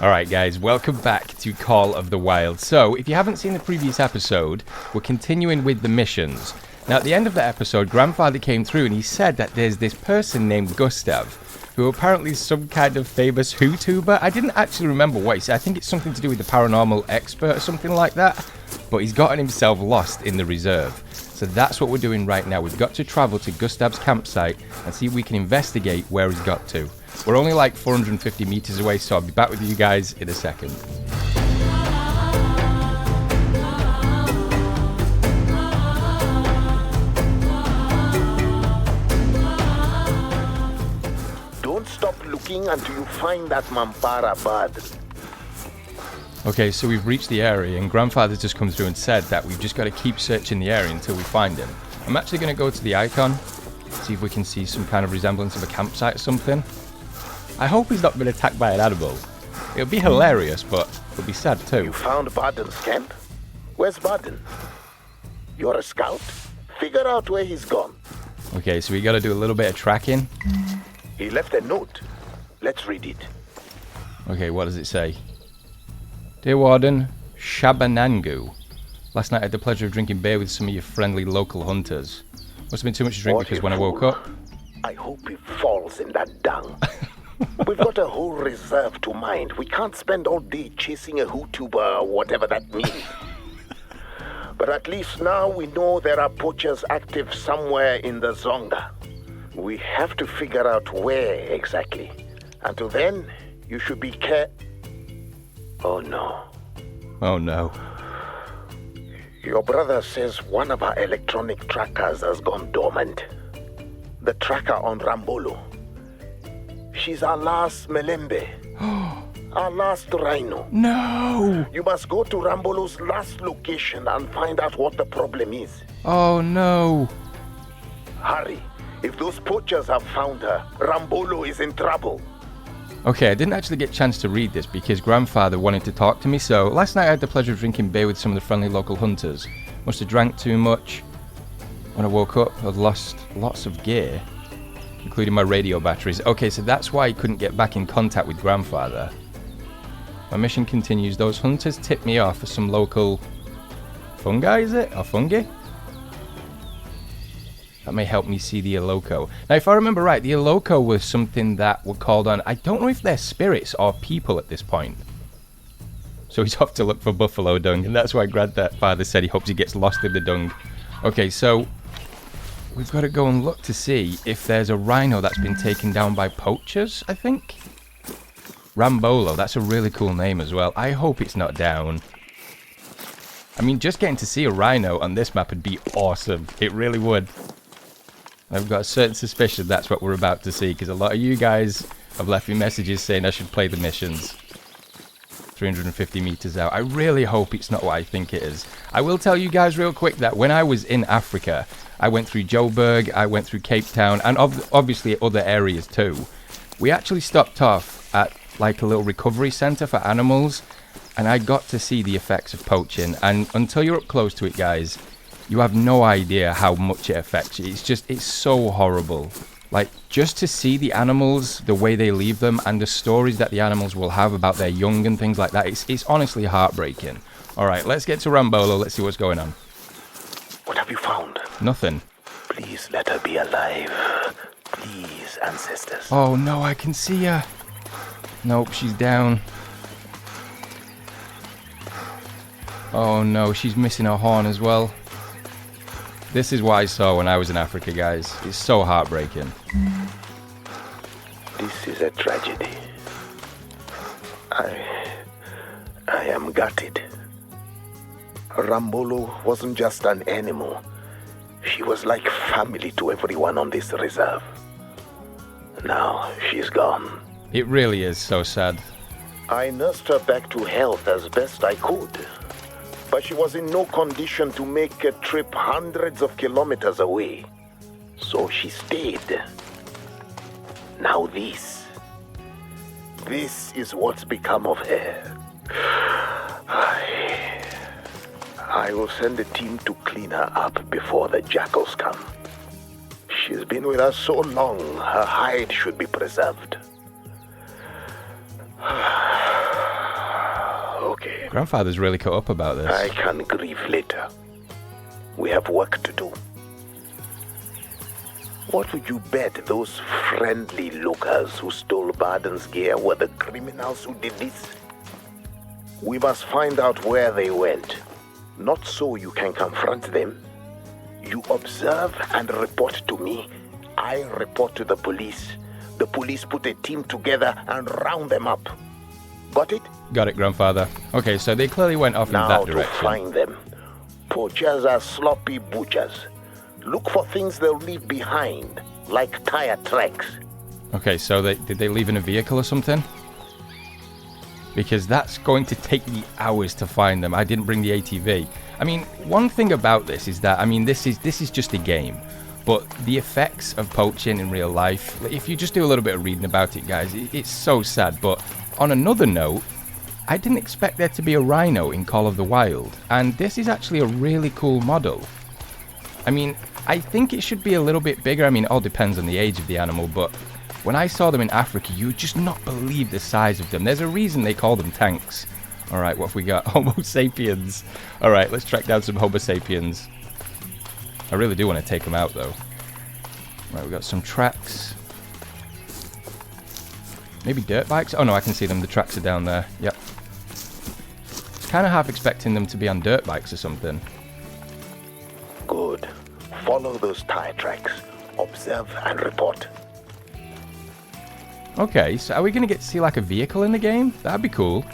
Alright guys, welcome back to Call of the Wild. So, if you haven't seen the previous episode, we're continuing with the missions. Now at the end of the episode, Grandfather came through and he said that there's this person named Gustav, who apparently is some kind of famous YouTuber. I didn't actually remember what he said. I think it's something to do with the paranormal expert or something like that. But he's gotten himself lost in the reserve. So that's what we're doing right now. We've got to travel to Gustav's campsite and see if we can investigate where he's got to. We're only like 450 meters away, so I'll be back with you guys in a second. Don't stop looking until you find that Mampara bud. Okay, so we've reached the area, and Grandfather's just come through and said that we've just got to keep searching the area until we find him. I'm actually going to go to the icon, see if we can see some kind of resemblance of a campsite or something. I hope he's not been attacked by an animal. It'll be hilarious, but it'll be sad too. You found Barden's camp? Where's Barden? You're a scout? Figure out where he's gone. Okay, so we got to do a little bit of tracking. He left a note. Let's read it. Okay, what does it say? Dear Warden, Shabanangu. Last night I had the pleasure of drinking beer with some of your friendly local hunters. Must have been too much to drink because when I woke up... I hope he falls in that dung. We've got a whole reserve to mind. We can't spend all day chasing a YouTuber or whatever that means. But at least now we know there are poachers active somewhere in the Zonga. We have to figure out where exactly. Until then, you should be Oh no. Oh no. Your brother says one of our electronic trackers has gone dormant. The tracker on Rambolo. She's our last Melembe. Our last rhino. No! You must go to Rambolo's last location and find out what the problem is. Oh no! Hurry. If those poachers have found her, Rambolo is in trouble. Okay, I didn't actually get a chance to read this because Grandfather wanted to talk to me, so last night I had the pleasure of drinking beer with some of the friendly local hunters. Must have drank too much. When I woke up, I'd lost lots of gear, including my radio batteries. Okay, so that's why I couldn't get back in contact with Grandfather. My mission continues. Those hunters tipped me off for some local fungi, is it? Or fungi? That may help me see the Iloko. Now, if I remember right, the Iloko was something that were called on... I don't know if they're spirits or people at this point. So he's off to look for buffalo dung, and that's why Grandfather said he hopes he gets lost in the dung. Okay, so... we've got to go and look to see if there's a rhino that's been taken down by poachers, I think. Rambolo, that's a really cool name as well. I hope it's not down. I mean, just getting to see a rhino on this map would be awesome. It really would. I've got a certain suspicion that's what we're about to see, because a lot of you guys have left me messages saying I should play the missions. 350 meters out. I really hope it's not what I think it is. I will tell you guys real quick that when I was in Africa, I went through Joburg, I went through Cape Town, and obviously other areas too. We actually stopped off at like a little recovery center for animals, and I got to see the effects of poaching. And until you're up close to it, guys, you have no idea how much it affects you. It's so horrible. Like, just to see the animals, the way they leave them, and the stories that the animals will have about their young and things like that, it's honestly heartbreaking. Alright, let's get to Rambolo, let's see what's going on. What have you found? Nothing. Please let her be alive. Please, ancestors. Oh no, I can see her. Nope, she's down. Oh no, she's missing her horn as well. This is what I saw when I was in Africa, guys. It's so heartbreaking. This is a tragedy. I am gutted. Rambolo wasn't just an animal. She was like family to everyone on this reserve. Now she's gone. It really is so sad. I nursed her back to health as best I could. But she was in no condition to make a trip hundreds of kilometers away. So she stayed. Now this is what's become of her. I will send a team to clean her up before the jackals come. She's been with us so long, her hide should be preserved. Grandfather's really cut up about this. I can grieve later. We have work to do. What would you bet those friendly lookers who stole Barden's gear were the criminals who did this? We must find out where they went. Not so you can confront them. You observe and report to me. I report to the police. The police put a team together and round them up. Got it? Got it, Grandfather. Okay, so they clearly went off in Now that to direction. find them. Poachers are sloppy butchers. Look for things they'll leave behind, like tire tracks. Okay, so did they leave in a vehicle or something? Because that's going to take me hours to find them. I didn't bring the ATV. I mean, one thing about this is that, I mean, this is just a game. But the effects of poaching in real life, if you just do a little bit of reading about it, guys, it's so sad. But on another note, I didn't expect there to be a rhino in Call of the Wild. And this is actually a really cool model. I mean, I think it should be a little bit bigger. I mean, it all depends on the age of the animal, but when I saw them in Africa, you would just not believe the size of them. There's a reason they call them tanks. All right, what have we got? Homo sapiens. All right, let's track down some Homo sapiens. I really do want to take them out, though. Right, we've got some tracks. Maybe dirt bikes? Oh, no, I can see them. The tracks are down there. Yep. It's kind of half expecting them to be on dirt bikes or something. Good. Follow those tire tracks. Observe and report. Okay, so are we going to get to see like a vehicle in the game? That'd be cool.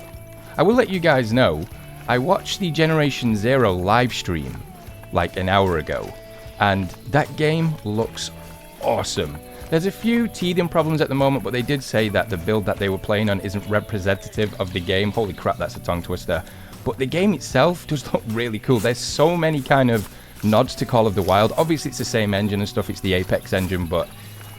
I will let you guys know, I watched the Generation Zero live stream like an hour ago, and that game looks awesome. There's a few teething problems at the moment, but they did say that the build that they were playing on isn't representative of the game. Holy crap, that's a tongue twister. But the game itself does look really cool. There's so many kind of nods to Call of the Wild. Obviously, it's the same engine and stuff. It's the Apex engine, but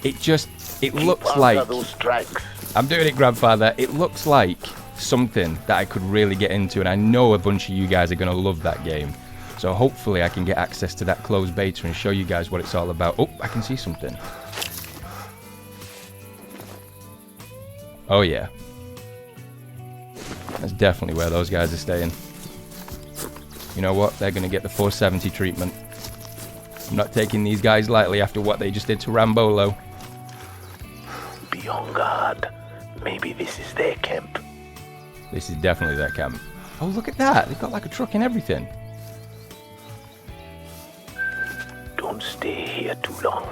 it looks like... those tracks. I'm doing it, Grandfather. It looks like something that I could really get into, and I know a bunch of you guys are going to love that game. So hopefully I can get access to that closed beta and show you guys what it's all about. Oh, I can see something. Oh, yeah. That's definitely where those guys are staying. You know what? They're going to get the 470 treatment. I'm not taking these guys lightly after what they just did to Rambolo. Be on guard. Maybe this is their camp. This is definitely their camp. Oh, look at that. They've got like a truck and everything. Don't stay here too long.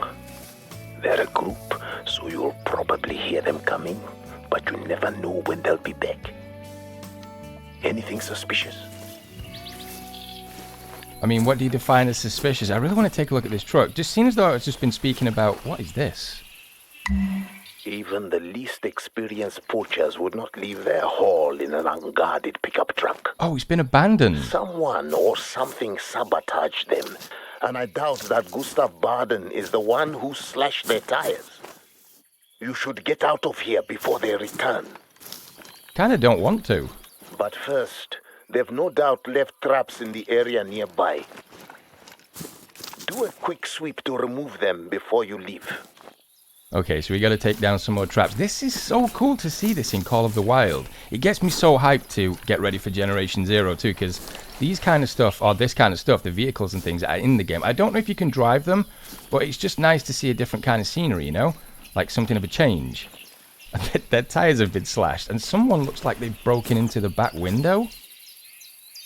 They're a group, so you'll probably hear them coming, but you never know when they'll be back. Anything suspicious? I mean, what do you define as suspicious? I really want to take a look at this truck. Just seems as though I've just been speaking about... What is this? Even the least experienced poachers would not leave their haul in an unguarded pickup truck. Oh, it's been abandoned. Someone or something sabotaged them, and I doubt that Gustav Baden is the one who slashed their tires. You should get out of here before they return. Kinda don't want to. But first, they've no doubt left traps in the area nearby. Do a quick sweep to remove them before you leave. Okay, so we gotta take down some more traps. This is so cool to see this in Call of the Wild. It gets me so hyped to get ready for Generation Zero too, because these kind of stuff, or this kind of stuff, the vehicles and things are in the game. I don't know if you can drive them, but it's just nice to see a different kind of scenery, you know? Like something of a change. Their tires have been slashed, and someone looks like they've broken into the back window.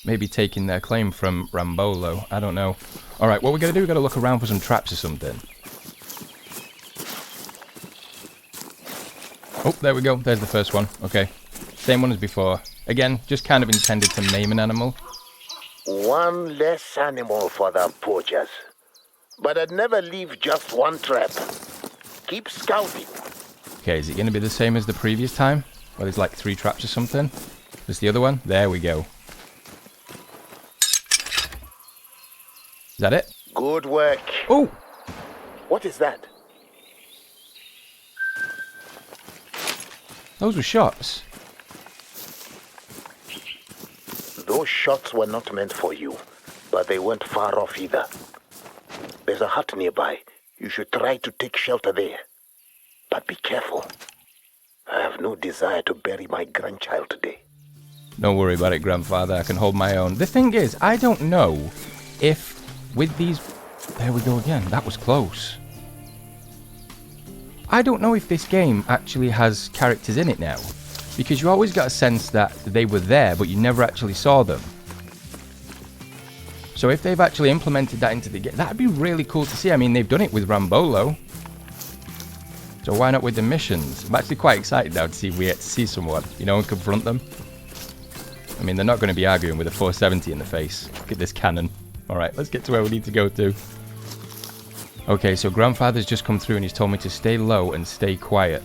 Maybe taking their claim from Rambolo. I don't know. Alright, what we're gonna do, we're gonna look around for some traps or something. Oh, there we go. There's the first one. Okay. Same one as before. Again, just kind of intended to maim an animal. One less animal for the poachers. But I'd never leave just one trap. Keep scouting. Okay, is it going to be the same as the previous time? Where there's like 3 traps or something? There's the other one? There we go. Is that it? Good work. Oh! What is that? Those were shots. Those shots were not meant for you, but they weren't far off either. There's a hut nearby. You should try to take shelter there. But be careful. I have no desire to bury my grandchild today. Don't worry about it, Grandfather. I can hold my own. The thing is, I don't know if with these... There we go again. That was close. I don't know if this game actually has characters in it now. Because you always got a sense that they were there, but you never actually saw them. So if they've actually implemented that into the game, that'd be really cool to see. I mean, they've done it with Rambolo. So why not with the missions? I'm actually quite excited now to see if we get to see someone, you know, and confront them. I mean, they're not going to be arguing with a 470 in the face. Look at this cannon. Alright, let's get to where we need to go to. Okay, so Grandfather's just come through and he's told me to stay low and stay quiet.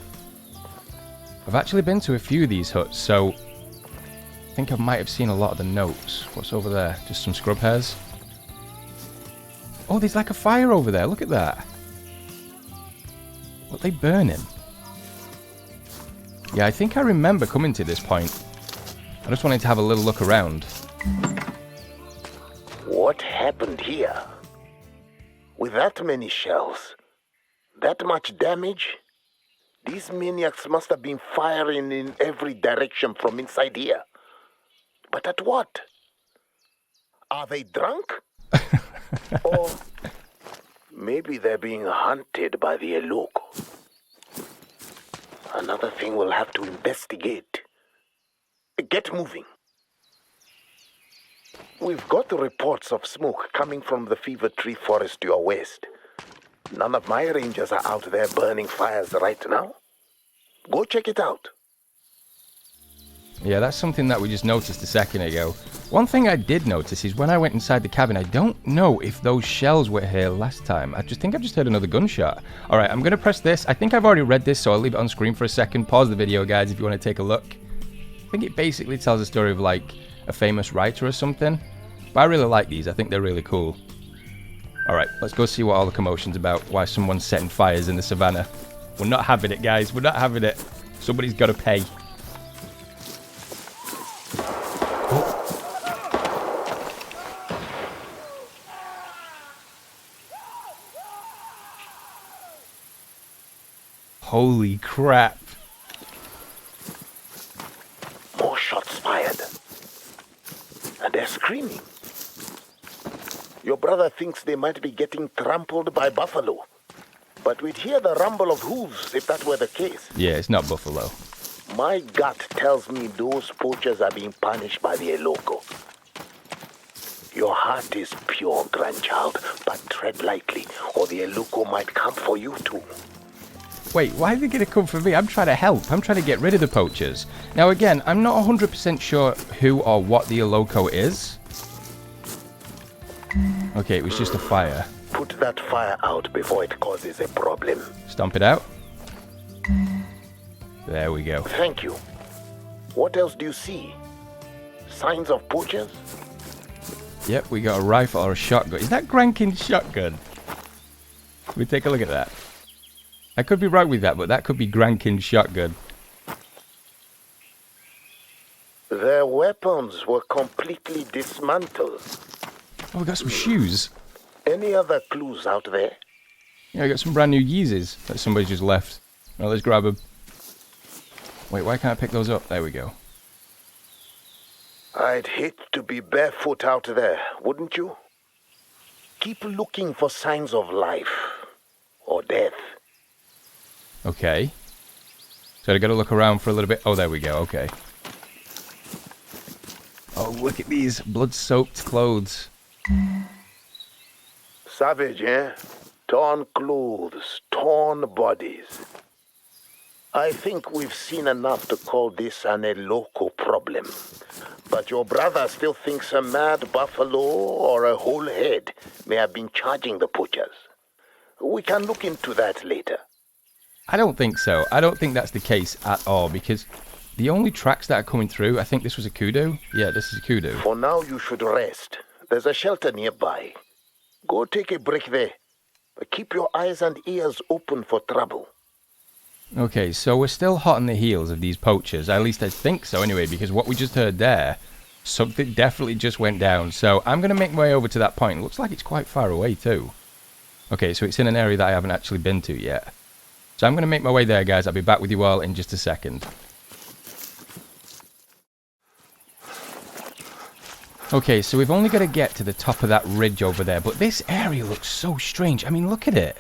I've actually been to a few of these huts, so I think I might have seen a lot of the notes. What's over there? Just some scrub hairs? Oh, there's like a fire over there. Look at that. What are they burning? Yeah, I think I remember coming to this point. I just wanted to have a little look around. What happened here? With that many shells, that much damage, these maniacs must have been firing in every direction from inside here. But at what? Are they drunk? Or maybe they're being hunted by the Eloko. Another thing we'll have to investigate. Get moving. We've got reports of smoke coming from the Fever Tree Forest to your west. None of my rangers are out there burning fires right now. Go check it out. Yeah, that's something that we just noticed a second ago. One thing I did notice is when I went inside the cabin, I don't know if those shells were here last time. I just think I've just heard another gunshot. Alright, I'm going to press this. I think I've already read this, so I'll leave it on screen for a second. Pause the video, guys, if you want to take a look. I think it basically tells a story of, like, a famous writer or something. But I really like these. I think they're really cool. Alright, let's go see what all the commotion's about. Why someone's setting fires in the savannah. We're not having it, guys. We're not having it. Somebody's got to pay. Holy crap. More shots fired. And they're screaming. Your brother thinks they might be getting trampled by buffalo. But we'd hear the rumble of hooves if that were the case. Yeah, it's not buffalo. My gut tells me those poachers are being punished by the Eloko. Your heart is pure, grandchild, but tread lightly, or the Eloko might come for you too. Wait, why are they going to come for me? I'm trying to help. I'm trying to get rid of the poachers. Now again, I'm not 100% sure who or what the Eloko is. Okay, it was just a fire. Put that fire out before it causes a problem. Stomp it out. There we go. Thank you. What else do you see? Signs of poachers? Yep, we got a rifle or a shotgun. Is that Grankin's shotgun? Let me take a look at that. I could be right with that, but that could be Grankin's shotgun. Their weapons were completely dismantled. Oh, we got some shoes. Any other clues out there? Yeah, I got some brand new Yeezys that somebody just left. Well, let's grab them. Wait, why can't I pick those up? There we go. I'd hate to be barefoot out there, wouldn't you? Keep looking for signs of life or death. Okay. So I gotta look around for a little bit. Oh, there we go. Okay. Oh, look at these blood-soaked clothes. Savage, eh? Torn clothes, torn bodies. I think we've seen enough to call this an Eloko problem. But your brother still thinks a mad buffalo or a whole head may have been charging the poachers. We can look into that later. I don't think so. I don't think that's the case at all, because the only tracks that are coming through, I think this was a kudu. Yeah, this is a kudu. For now, you should rest. There's a shelter nearby. Go take a break there. But keep your eyes and ears open for trouble. Okay, so we're still hot on the heels of these poachers. At least I think so anyway, because what we just heard there, something definitely just went down. So I'm going to make my way over to that point. Looks like it's quite far away too. Okay, so it's in an area that I haven't actually been to yet. So I'm going to make my way there, guys. I'll be back with you all in just a second. Okay, so we've only got to get to the top of that ridge over there, but this area looks so strange. I mean, look at it.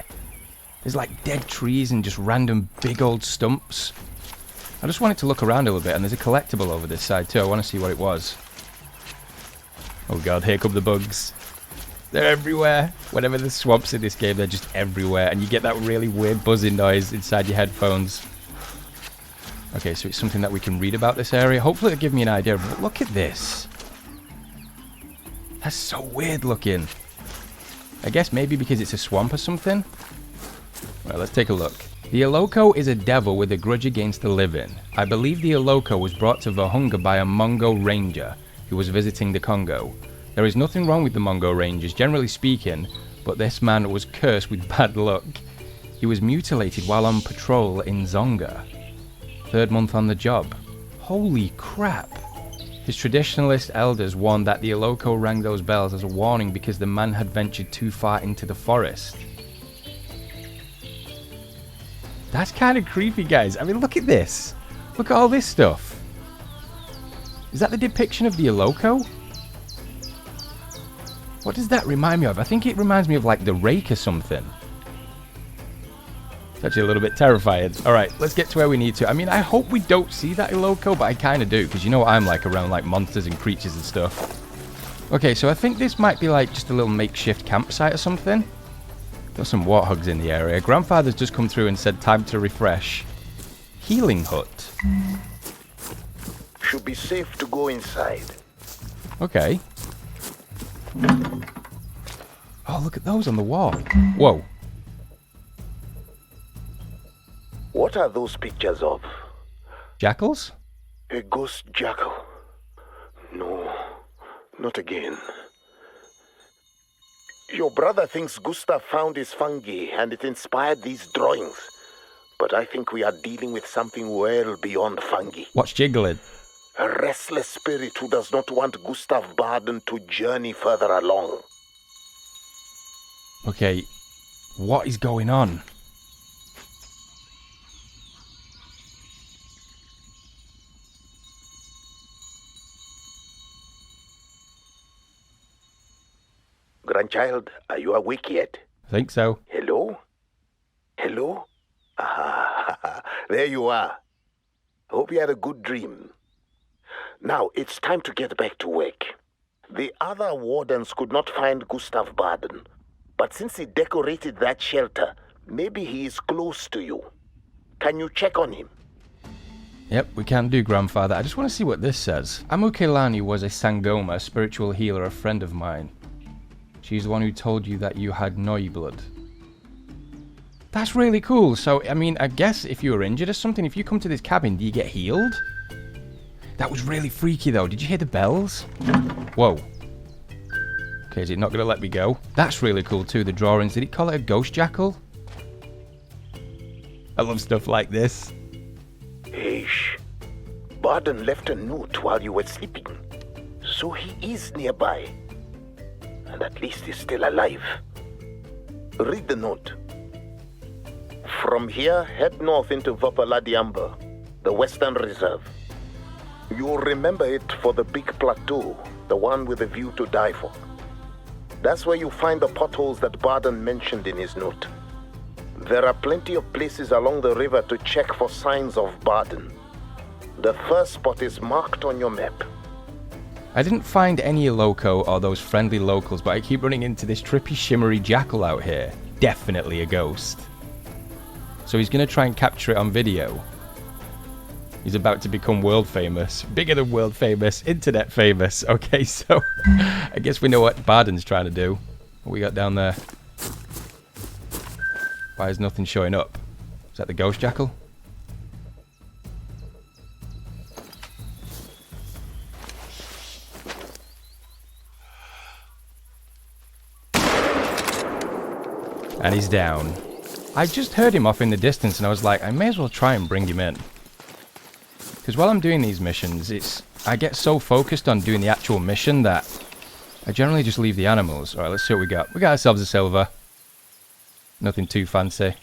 There's like dead trees and just random big old stumps. I just wanted to look around a little bit, and there's a collectible over this side too. I want to see what it was. Oh god, here come the bugs. They're everywhere. Whenever there's swamps in this game, they're just everywhere, and you get that really weird buzzing noise inside your headphones. Okay, so it's something that we can read about this area. Hopefully it'll give me an idea. But look at this. That's so weird looking. I guess maybe because it's a swamp or something. Well, let's take a look. The Iloko is a devil with a grudge against the living. I believe the Iloko was brought to Vahunga by a Mongo ranger who was visiting the Congo. There is nothing wrong with the Mongo rangers, generally speaking, but this man was cursed with bad luck. He was mutilated while on patrol in Zonga. 3rd month on the job. Holy crap. His traditionalist elders warned that the Iloko rang those bells as a warning because the man had ventured too far into the forest. That's kind of creepy, guys. I mean, look at this. Look at all this stuff. Is that the depiction of the Iloko? What does that remind me of? I think it reminds me of like the Rake or something. It's actually a little bit terrifying. Alright, let's get to where we need to. I mean, I hope we don't see that Iloko, but I kind of do, because you know what I'm like around like monsters and creatures and stuff. Okay, so I think this might be like just a little makeshift campsite or something. Got some warthogs in the area. Grandfather's just come through and said time to refresh. Healing hut. Should be safe to go inside. Okay. Oh, look at those on the wall. Whoa. What are those pictures of? Jackals? A ghost jackal? No, not again. Your brother thinks Gustav found his fungi and it inspired these drawings. But I think we are dealing with something well beyond fungi. What's jiggling? A restless spirit who does not want Gustav Baden to journey further along. Okay, what is going on? Grandchild, are you awake yet? I think so. Hello? Hello? Ah, there you are. Hope you had a good dream. Now, it's time to get back to work. The other wardens could not find Gustav Baden, but since he decorated that shelter, maybe he is close to you. Can you check on him? Yep, we can do, Grandfather. I just want to see what this says. Amukelani was a Sangoma, a spiritual healer, a friend of mine. She's the one who told you that you had Noi blood. That's really cool. So, I mean, I guess if you were injured or something, if you come to this cabin, do you get healed? That was really freaky, though. Did you hear the bells? Whoa. Okay, is it not going to let me go? That's really cool, too, the drawings. Did it call it a ghost jackal? I love stuff like this. Eish. Baden left a note while you were sleeping. So he is nearby. And at least he's still alive. Read the note. From here, head north into Vapaladiamba, the Western Reserve. You'll remember it for the big plateau, the one with a view to die for. That's where you find the potholes that Baden mentioned in his note. There are plenty of places along the river to check for signs of Baden. The first spot is marked on your map. I didn't find any Iloko or those friendly locals, but I keep running into this trippy, shimmery jackal out here. Definitely a ghost. So he's going to try and capture it on video. He's about to become world famous. Bigger than world famous, internet famous. Okay, so I guess we know what Baden's trying to do. What we got down there? Why is nothing showing up? Is that the ghost jackal? And he's down. I just heard him off in the distance and I was like, I may as well try and bring him in. Because while I'm doing these missions, I get so focused on doing the actual mission that I generally just leave the animals. Alright, let's see what we got. We got ourselves a silver. Nothing too fancy.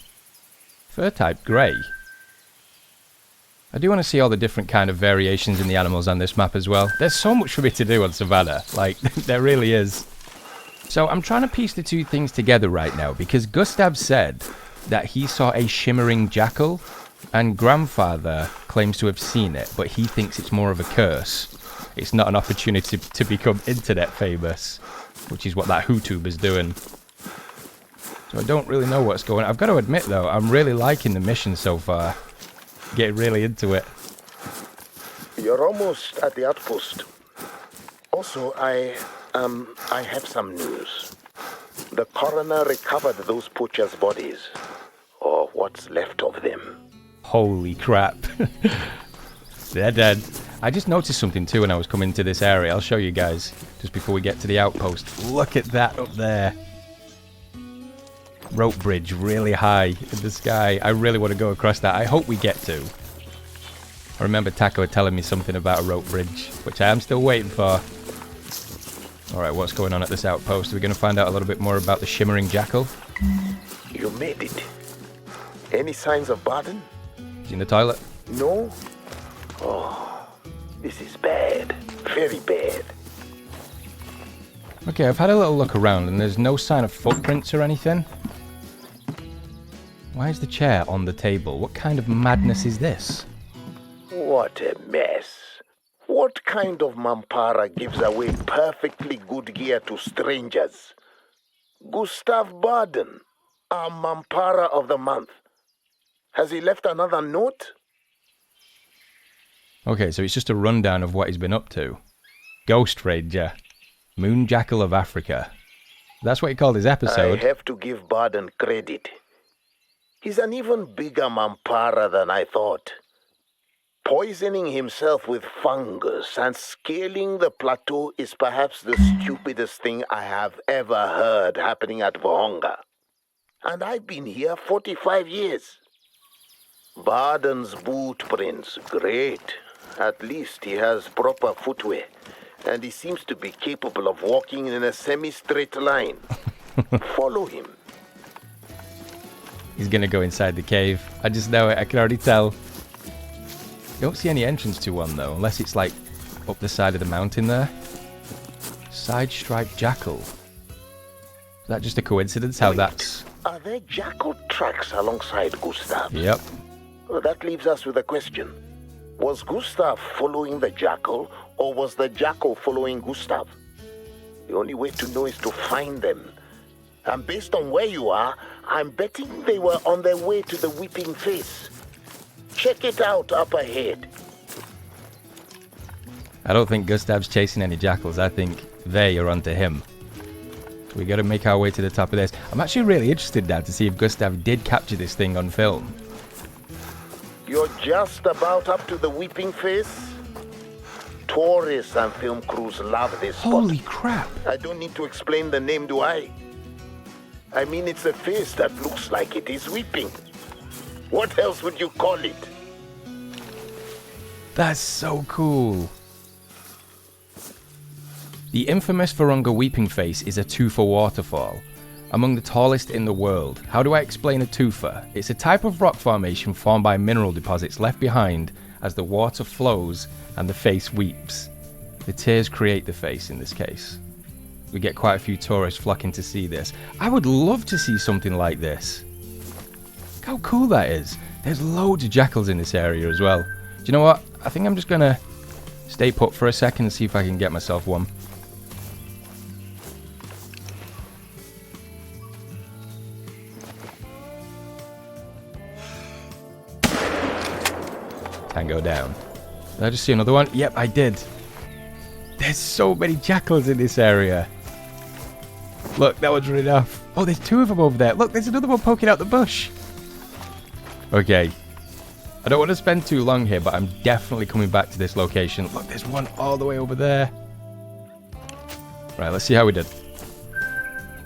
Fur type grey. I do want to see all the different kind of variations in the animals on this map as well. There's so much for me to do on Savannah. Like, there really is. So I'm trying to piece the two things together right now, because Gustav said that he saw a shimmering jackal, and Grandfather claims to have seen it, but he thinks it's more of a curse. It's not an opportunity to become internet famous, which is what that YouTuber's doing. So I don't really know what's going on. I've got to admit, though, I'm really liking the mission so far. Getting really into it. You're almost at the outpost. Also, I have some news. The coroner recovered those poachers' bodies, or what's left of them. Holy crap. They're dead. I just noticed something too when I was coming to this area. I'll show you guys just before we get to the outpost. Look at that up there. Rope bridge really high in the sky. I really want to go across that. I hope we get to. I remember Taco telling me something about a rope bridge, which I am still waiting for. Alright, what's going on at this outpost? We're going to find out a little bit more about the shimmering jackal. You made it. Any signs of Baden? Is he in the toilet? No? Oh, this is bad. Very bad. Okay, I've had a little look around and there's no sign of footprints or anything. Why is the chair on the table? What kind of madness is this? What a mess. What kind of Mampara gives away perfectly good gear to strangers? Gustav Baden, our Mampara of the month. Has he left another note? Okay, so it's just a rundown of what he's been up to. Ghost Ranger. Moon Jackal of Africa. That's what he called his episode. I have to give Baden credit. He's an even bigger Mampara than I thought. Poisoning himself with fungus and scaling the plateau is perhaps the stupidest thing I have ever heard happening at Vahonga. And I've been here 45 years. Baden's boot prints, great. At least he has proper footwear. And he seems to be capable of walking in a semi-straight line. Follow him. He's gonna go inside the cave. I just know it, I can already tell. Don't see any entrance to one though, unless it's like up the side of the mountain there. Side striped jackal. Is that just a coincidence how that's... Are there jackal tracks alongside Gustav? Yep. Well, that leaves us with a question. Was Gustav following the jackal, or was the jackal following Gustav? The only way to know is to find them. And based on where you are, I'm betting they were on their way to the Weeping Face. Check it out up ahead. I don't think Gustav's chasing any jackals. I think they are onto him. So we got to make our way to the top of this. I'm actually really interested now to see if Gustav did capture this thing on film. You're just about up to the Weeping Face? Tourists and film crews love this spot. Holy crap. I don't need to explain the name, do I? I mean, it's a face that looks like it is weeping. What else would you call it? That's so cool. The infamous Virunga Weeping Face is a tufa waterfall, among the tallest in the world. How do I explain a tufa? It's a type of rock formation formed by mineral deposits left behind as the water flows and the face weeps. The tears create the face in this case. We get quite a few tourists flocking to see this. I would love to see something like this. Look how cool that is. There's loads of jackals in this area as well. Do you know what? I think I'm just gonna stay put for a second and see if I can get myself one. Tango down. Did I just see another one? Yep, I did. There's so many jackals in this area. Look, that one's running off. Oh, there's two of them over there. Look, there's another one poking out the bush. Okay. I don't want to spend too long here, but I'm definitely coming back to this location. Look, there's one all the way over there. Right, let's see how we did.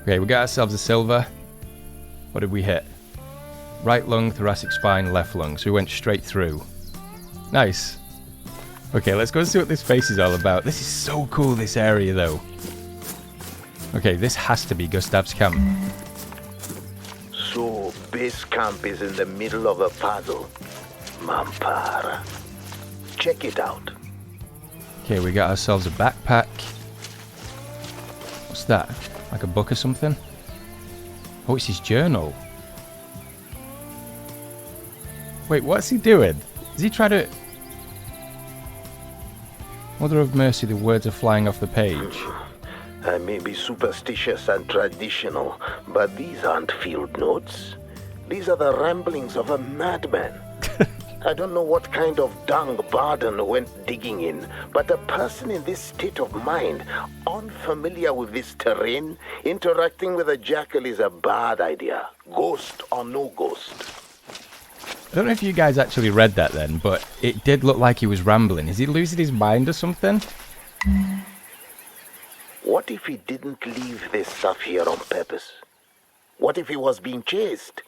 Okay, we got ourselves a silver. What did we hit? Right lung, thoracic spine, left lung. So we went straight through. Nice. Okay, let's go and see what this face is all about. This is so cool, this area, though. Okay, this has to be Gustav's camp. So, base camp is in the middle of a puzzle. Mampara. check it out. Okay, we got ourselves a backpack. What's that? Like a book or something? Oh, it's his journal. Wait, what's he doing? Is he trying to... Mother of mercy, the words are flying off the page. I may be superstitious and traditional, but these aren't field notes. These are the ramblings of a madman. I don't know what kind of dung Barden went digging in, but a person in this state of mind, unfamiliar with this terrain, interacting with a jackal is a bad idea. Ghost or no ghost. I don't know if you guys actually read that then, but it did look like he was rambling. Is he losing his mind or something? What if he didn't leave this stuff here on purpose? What if he was being chased?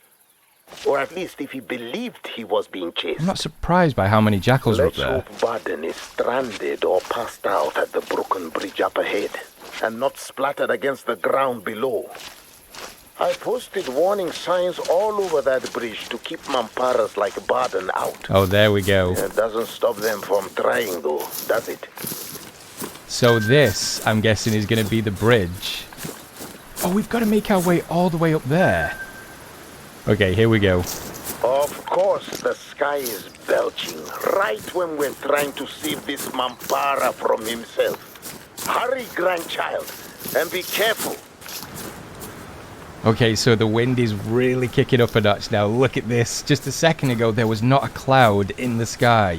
Or at least if he believed he was being chased. I'm not surprised by how many jackals are up Let's there. hope Barden is stranded or passed out at the broken bridge up ahead, and not splattered against the ground below. I posted warning signs all over that bridge to keep Mamparas like Barden out. Oh, there we go. It doesn't stop them from trying though, does it? So this, I'm guessing, is going to be the bridge. Oh, we've got to make our way all the way up there. Okay, here we go. Of course, the sky is belching right when we're trying to save this Mampara from himself. Hurry, grandchild, and be careful. Okay, so the wind is really kicking up a notch now. Look at this. Just a second ago, there was not a cloud in the sky.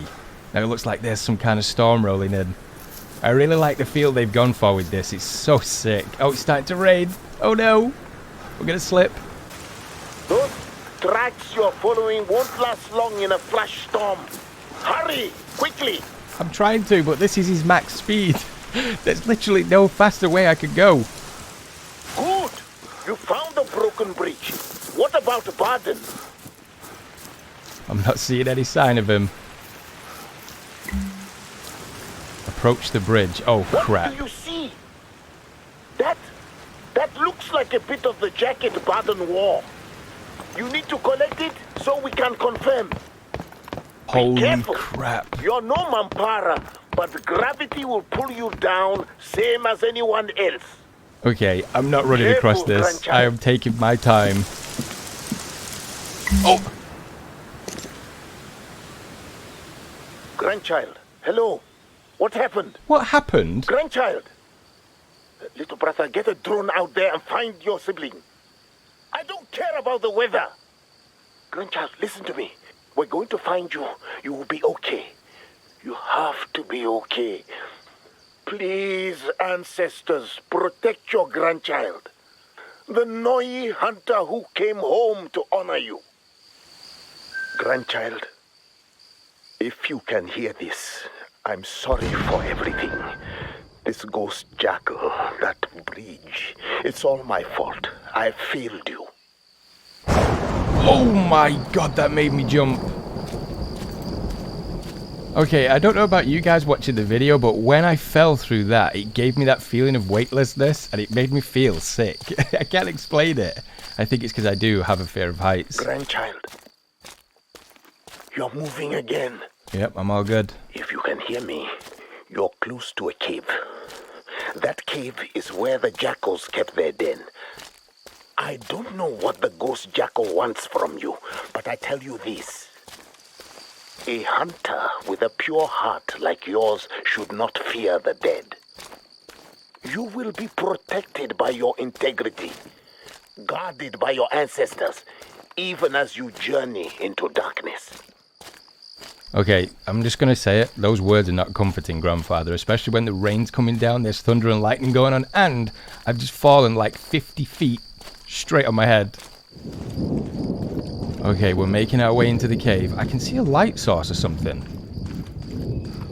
Now it looks like there's some kind of storm rolling in. I really like the feel they've gone for with this. It's so sick. Oh, it's starting to rain. Oh no. We're going to slip. Those tracks you're following won't last long in a flash storm. Hurry, quickly. I'm trying to, but this is his max speed. There's literally no faster way I could go. Good. You found the broken bridge. What about Barden? I'm not seeing any sign of him. Approach the bridge. Oh, crap. What do you see? That looks like a bit of the jacket Barden wore. You need to collect it so we can confirm. Holy careful. crap. You're no Mampara, but gravity will pull you down same as anyone else. Okay, I'm not running across Careful, this. grandchild. I am taking my time. Oh! Grandchild, hello. What happened? What happened? Grandchild. Little brother, get a drone out there and find your sibling. I don't care about the weather. Grandchild, listen to me. We're going to find you. You will be okay. You have to be okay. Please, ancestors, protect your grandchild. The Noi hunter who came home to honor you. Grandchild, if you can hear this, I'm sorry for everything. This ghost jackal, that bridge, it's all my fault. I failed you. Oh my god, that made me jump. Okay, I don't know about you guys watching the video, but when I fell through that, it gave me that feeling of weightlessness, and it made me feel sick. I can't explain it. I think it's because I do have a fear of heights. Grandchild, you're moving again. Yep, I'm all good. If you can hear me, you're close to a cave. That cave is where the jackals kept their den. I don't know what the ghost jackal wants from you, but I tell you this. A hunter with a pure heart like yours should not fear the dead. You will be protected by your integrity, guarded by your ancestors, even as you journey into darkness. Okay, I'm just going to say it. Those words are not comforting, Grandfather, especially when the rain's coming down, there's thunder and lightning going on, and I've just fallen like 50 feet straight on my head. Okay, we're making our way into the cave. I can see a light source or something.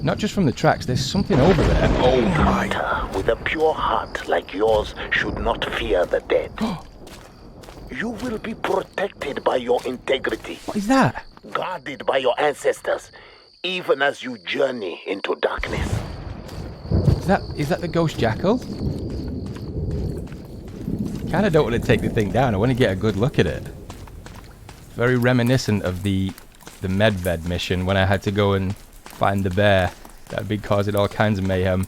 Not just from the tracks, there's something over there. Oh my. Hunter with a pure heart like yours should not fear the dead. You will be protected by your integrity, What is that? guarded by your ancestors, even as you journey into darkness. Is that the ghost jackal? Kinda don't want to take the thing down. I want to get a good look at it. Very reminiscent of the Medved mission when I had to go and find the bear that had been causing all kinds of mayhem.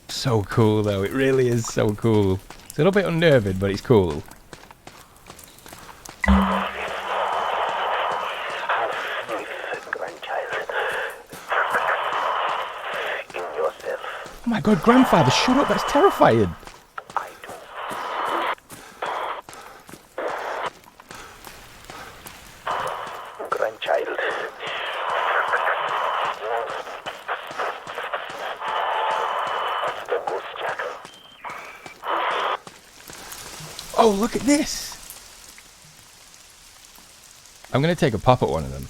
So cool, though. It really is so cool. It's a little bit unnerving, but it's cool. Oh my god, grandfather, shut up, that's terrifying. I do. Grandchild. That's the ghost jackal. Oh, look at this. I'm going to take a pop at one of them.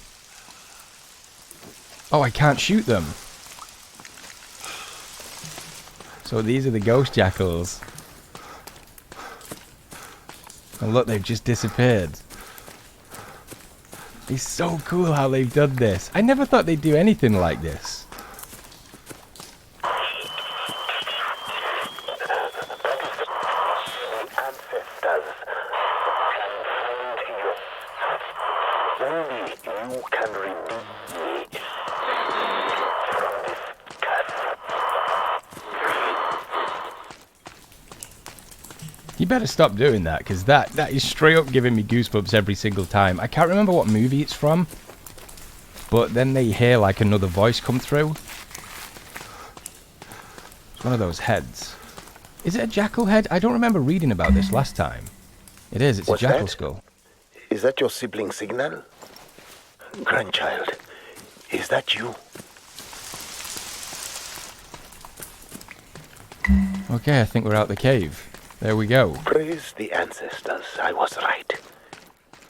Oh, I can't shoot them. So these are the ghost jackals. And look, they've just disappeared. It's so cool how they've done this. I never thought they'd do anything like this. Ancestors only you can redeem me from this curse. You better stop doing that, because that is straight up giving me goosebumps every single time. I can't remember what movie it's from, but then they hear like another voice come through. It's one of those heads. Is it a jackal head? I don't remember reading about this last time. It is, it's What's a jackal that? skull. Is that your sibling signal? Grandchild, is that you? Okay, I think we're out the cave. There we go. Praise the ancestors, I was right.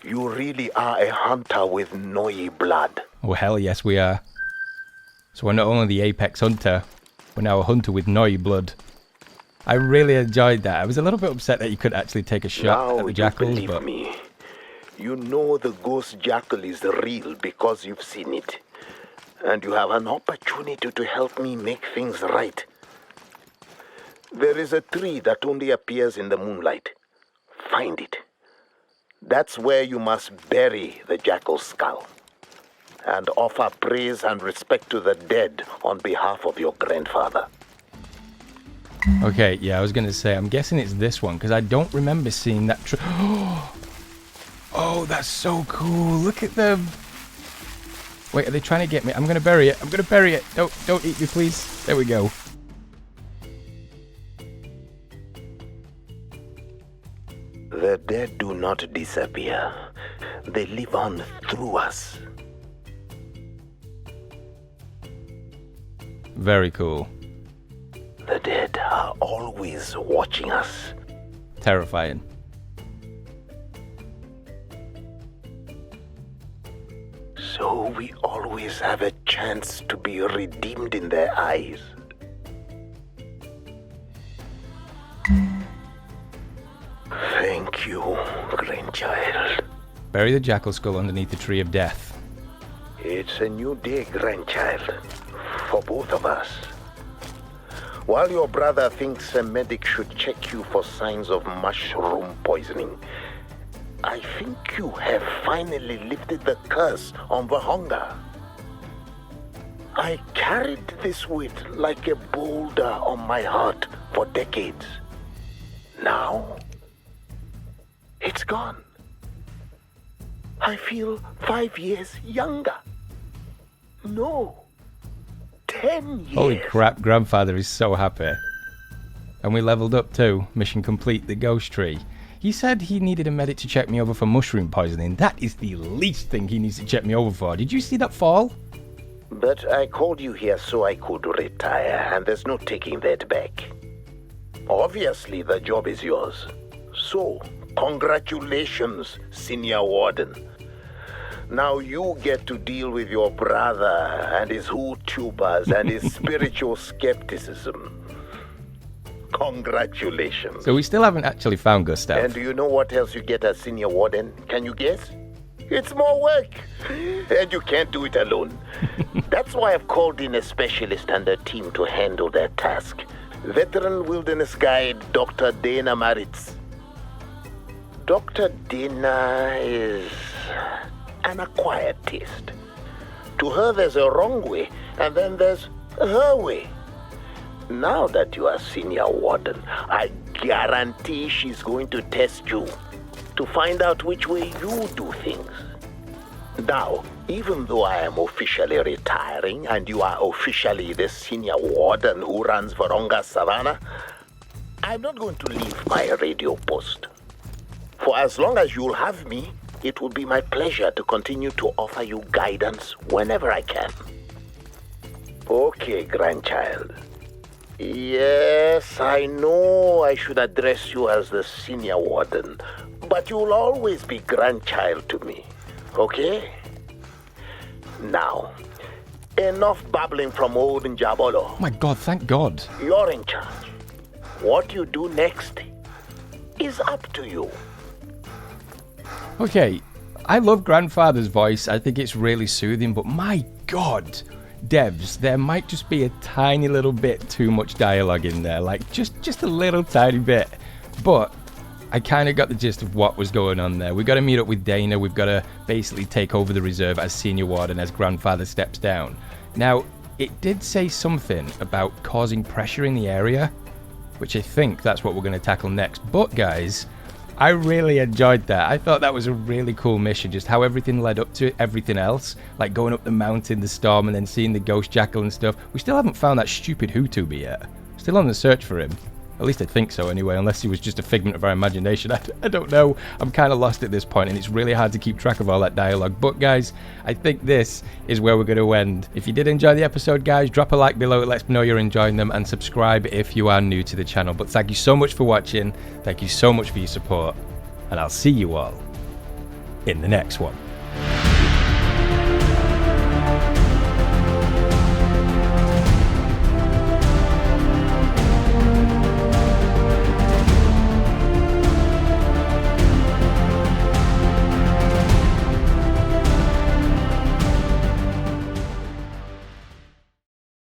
You really are a hunter with Noi blood. Oh, hell yes we are. So we're not only the apex hunter, we're now a hunter with Noi blood. I really enjoyed that. I was a little bit upset that you couldn't actually take a shot Now at the you jackals, believe but me. You know the ghost jackal is real because you've seen it. And you have an opportunity to help me make things right. There is a tree that only appears in the moonlight. Find it. That's where you must bury the jackal's skull. And offer praise and respect to the dead on behalf of your grandfather. okay, yeah, I was going to say, I'm guessing it's this one, because I don't remember seeing that tree. Oh, that's so cool. Look at them. Wait, are they trying to get me? I'm going to bury it. I'm going to bury it. Don't eat me, please. There we go. The dead do not disappear. They live on through us. Very cool. The dead are always watching us. Terrifying. So we always have a chance to be redeemed in their eyes. Thank you, grandchild. Bury the jackal skull underneath the tree of death. It's a new day, grandchild, for both of us. While your brother thinks a medic should check you for signs of mushroom poisoning, I think you have finally lifted the curse on Vahonga. I carried this weight like a boulder on my heart for decades. Now, it's gone. I feel 5 years younger. No, 10 years. Holy crap, grandfather is so happy. And we leveled up too. Mission complete, the ghost tree. He said he needed a medic to check me over for mushroom poisoning. That is the least thing he needs to check me over for. Did you see that fall? But I called you here so I could retire, and there's no taking that back. Obviously, the job is yours. So, congratulations, Senior Warden. Now you get to deal with your brother and his YouTubers and his spiritual skepticism. Congratulations. So we still haven't actually found Gustav. And do you know what else you get as Senior Warden? Can you guess? It's more work. And you can't do it alone. That's why I've called in a specialist and a team to handle that task. Veteran wilderness guide Dr. Dana Maritz. Dr. Dana is an acquired taste. To her, there's a wrong way, and then there's her way. Now that you are senior warden, I guarantee she's going to test you to find out which way you do things. Now, even though I am officially retiring and you are officially the senior warden who runs Varonga Savannah, I'm not going to leave my radio post. For as long as you'll have me, it will be my pleasure to continue to offer you guidance whenever I can. Okay, grandchild. Yes, I know I should address you as the senior warden, but you'll always be grandchild to me, okay? Now, enough babbling from old Njabolo. Oh my god, thank God. You're in charge. What you do next is up to you. Okay, I love Grandfather's voice. I think it's really soothing, but my god, devs, there might just be a tiny little bit too much dialogue in there, like just a little tiny bit. But I kind of got the gist of what was going on there. We've got to meet up with Dana. We've got to basically take over the reserve as senior warden as Grandfather steps down. Now, it did say something about causing pressure in the area, which I think that's what we're going to tackle next. But guys, I really enjoyed that. I thought that was a really cool mission, just how everything led up to everything else, like going up the mountain, the storm, and then seeing the ghost jackal and stuff. We still haven't found that stupid Hutubi yet. Still on the search for him. At least I think so anyway, unless he was just a figment of our imagination. I don't know. I'm kind of lost at this point, and it's really hard to keep track of all that dialogue. But guys, I think this is where we're going to end. If you did enjoy the episode, guys, drop a like below. It lets me know you're enjoying them, and subscribe if you are new to the channel. But thank you so much for watching. Thank you so much for your support, and I'll see you all in the next one.